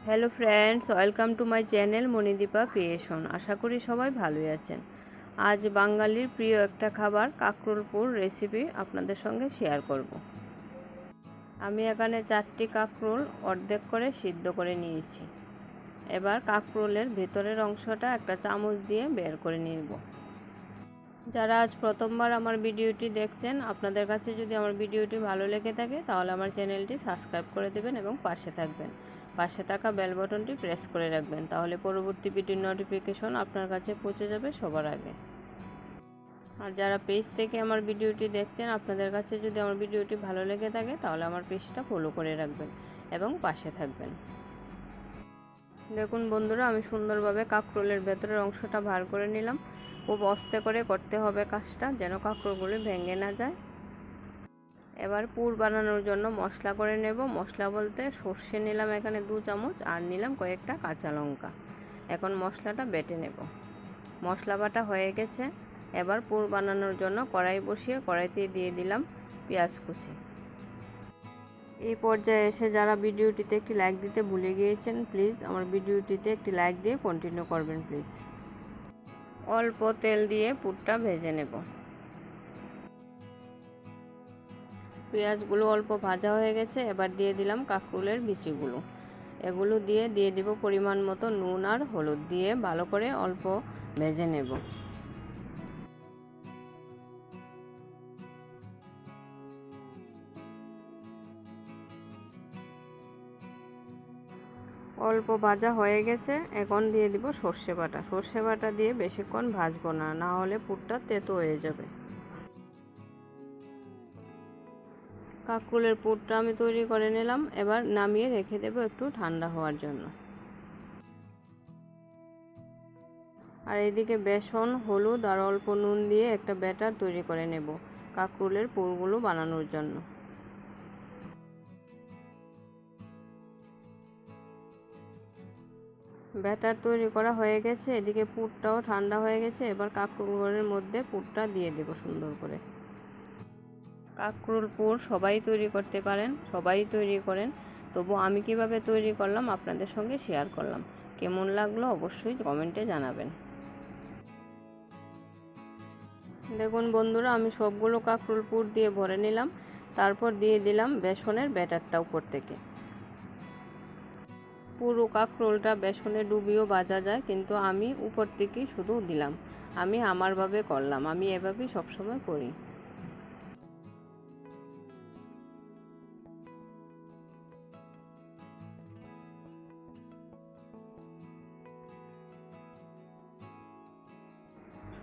Hello friends, welcome to my channel Monidipa creation. আশা করি সবাই ভালোই আছেন। আজ বাঙালির প্রিয় একটা খাবার কাঁকরোল পুর রেসিপি আপনাদের সঙ্গে শেয়ার করব। আমি এখানে 4টি কাঁকরোল অর্ধেক করে সিদ্ধ করে নিয়েছি। এবার কাঁকরোলের ভেতরের অংশটা একটা চামচ দিয়ে বের করে নিব। যারা আজ প্রথমবার আমার ভিডিওটি দেখছেন, আপনাদের কাছে যদি আমার ভিডিওটি ভালো লেগে থাকে তাহলে আমার চ্যানেলটি সাবস্ক্রাইব করে দেবেন এবং পাশে থাকবেন। পাশে থাকা বেল বাটনটি প্রেস করে রাখবেন, তাহলে পরবর্তী ভিডিওর নোটিফিকেশন আপনার কাছে পৌঁছে যাবে সবার আগে। আর যারা পেজ থেকে আমার ভিডিওটি দেখছেন, আপনাদের কাছে যদি আমার ভিডিওটি ভালো লেগে থাকে তাহলে আমার পেজটা ফলো করে রাখবেন এবং পাশে থাকবেন। দেখুন বন্ধুরা, আমি সুন্দরভাবে কাঁকরোলের ভেতরের অংশটা ভার করে নিলাম। খুব আস্তে করে করতে হবে কাজটা, যেন কাঁকরোলগুলো ভেঙে না যায়। এবার পুর বানানোর জন্য মশলা করে নেব। মশলা বলতে সর্ষে নিলাম এখানে 2 চামচ, আর নিলাম কয়েকটা কাঁচা লঙ্কা। এখন মশলাটা বেটে নেব। মশলা বাটা হয়ে গেছে। এবার পুর বানানোর জন্য কড়াই বসিয়ে কড়াইতে দিয়ে দিলাম পেঁয়াজ কুচি। এই পর্যায়ে এসে যারা ভিডিওটিতে একটি লাইক দিতে ভুলে গিয়েছেন, প্লিজ আমার ভিডিওটিতে একটি লাইক দিয়ে কন্টিনিউ করবেন প্লিজ। অল্প তেল দিয়ে পুরটা ভেজে নেব। পেঁয়াজগুলো অল্প ভাজা হয়ে গেছে। এবার দিয়ে দিলাম কাঁকরোলের বিচিগুলো। এগুলো দিয়ে দিব পরিমাণ মতো নুন আর হলুদ দিয়ে ভালো করে অল্প ভেজে নেব। অল্প ভাজা হয়ে গেছে। এখন দিয়ে দিব সর্ষে বাটা। সর্ষে বাটা দিয়ে বেশিক্ষণ ভাজবো না, না হলে পুরটা তেতো হয়ে যাবে। কাঁকরোলের পুরটা আমি তৈরি করে নিলাম। এবার নামিয়ে রেখে দেব একটু ঠান্ডা হওয়ার জন্য। আর এদিকে বেসন, হলুদ আর অল্প নুন দিয়ে একটা ব্যাটার তৈরি করে নেব কাঁকরোলের পুরগুলো বানানোর জন্য। ব্যাটার তৈরি করা হয়ে গেছে। এদিকে পুরটাও ঠান্ডা হয়ে গেছে। এবার কাঁকরোলের মধ্যে পুরটা দিয়ে দেব সুন্দর করে। কাঁকরোল পুর সবাই তৈরি করতে পারেন, সবাই তৈরি করেন, তবু আমি কিভাবে তৈরি করলাম আপনাদের সঙ্গে শেয়ার করলাম। কেমন লাগলো অবশ্যই কমেন্টে জানাবেন। দেখুন বন্ধুরা, আমি সবগুলো কাঁকরোল পুর দিয়ে ভরে নিলাম। তারপর দিয়ে দিলাম বেসনের ব্যাটারটা উপর থেকে। পুরো কাঁকরোলটা বেসনে ডুবিয়েও ভাজা যায়, কিন্তু আমি উপর থেকেই শুধু দিলাম। আমি আমারভাবে করলাম, আমি এভাবেই সবসময় করি।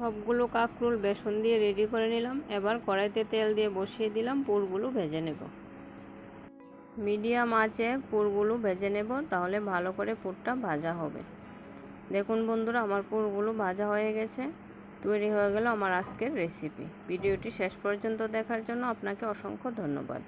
সবগুলো কাঁকরোল বেসন দিয়ে রেডি করে নিলাম। এবার কড়াইতে তেল দিয়ে বসিয়ে দিলাম, পুরগুলো ভেজে নেব। মিডিয়াম আঁচে পুরগুলো ভেজে নেব, তাহলে ভালো করে পুরটা ভাজা হবে। দেখুন বন্ধুরা, আমার পুরগুলো ভাজা হয়ে গেছে। তৈরি হয়ে গেল আমার আজকের রেসিপি। ভিডিওটি শেষ পর্যন্ত দেখার জন্য আপনাকে অসংখ্য ধন্যবাদ।